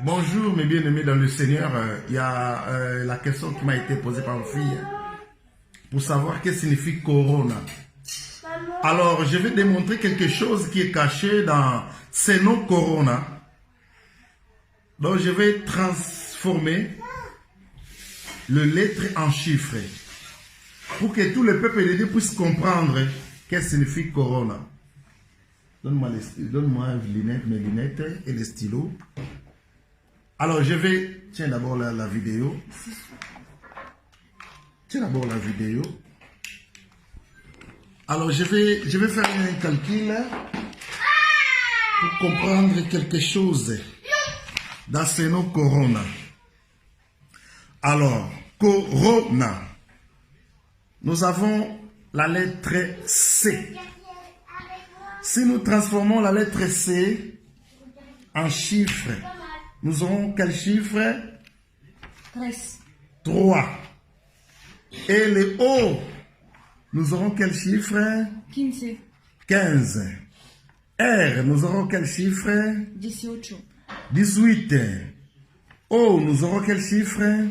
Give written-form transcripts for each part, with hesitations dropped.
Bonjour mes bien-aimés dans le Seigneur. Il y a la question qui m'a été posée par ma fille pour savoir qu'est-ce que signifie Corona. Alors je vais démontrer quelque chose qui est caché dans ces noms Corona. Donc je vais transformer le lettre en chiffre pour que tout le peuple de Dieu puisse comprendre qu'est-ce que signifie Corona. Donne-moi mes lunettes et les stylos. Alors, je vais... Tiens d'abord la vidéo. Alors, je vais faire un calcul pour comprendre quelque chose dans ce nom Corona. Alors, Corona. Nous avons la lettre C. Si nous transformons la lettre C en chiffre, nous aurons quel chiffre? 3. Et le O, nous aurons quel chiffre? 15. R, nous aurons quel chiffre? 18. O, nous aurons quel chiffre?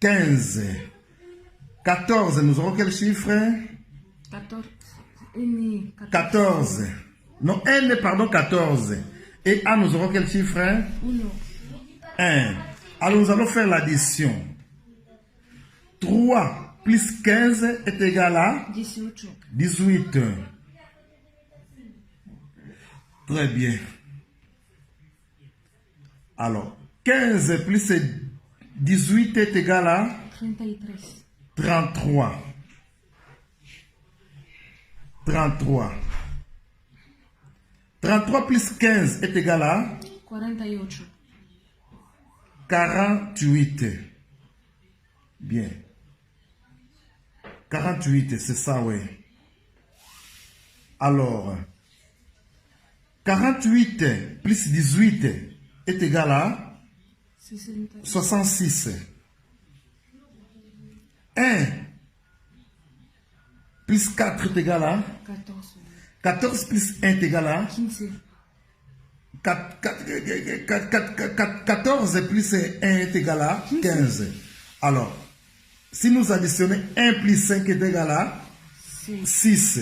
15. 14, nous aurons quel chiffre? 14. Non, N, pardon, 14. Et A, nous aurons quel chiffre? 1. Alors, nous allons faire l'addition. 3 plus 15 est égal à 18. Très bien. Alors, 15 plus 18 est égal à 33. 33. 33 plus 15 est égal à 48. Bien. 48, c'est ça, oui. Alors, 48 plus 18 est égal à 66. 1 plus 4 est égal à 14 plus 1 est égal à 14 plus 1 est égal à 15. Alors, si nous additionnons 1 plus 5 est égal à 6.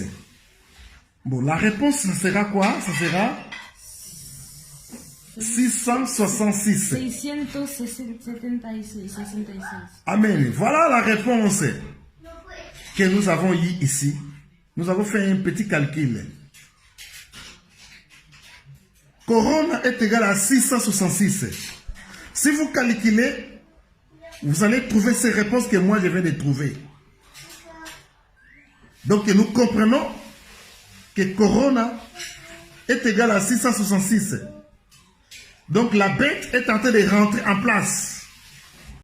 Bon, la réponse, ça sera quoi? Ça sera 666. 676. Amen. Voilà la réponse que nous avons eue ici. Nous avons fait un petit calcul. Corona est égal à 666. Si vous calculez, vous allez trouver ces réponses que moi je viens de trouver. Donc nous comprenons que Corona est égal à 666. Donc la bête est en train de rentrer en place.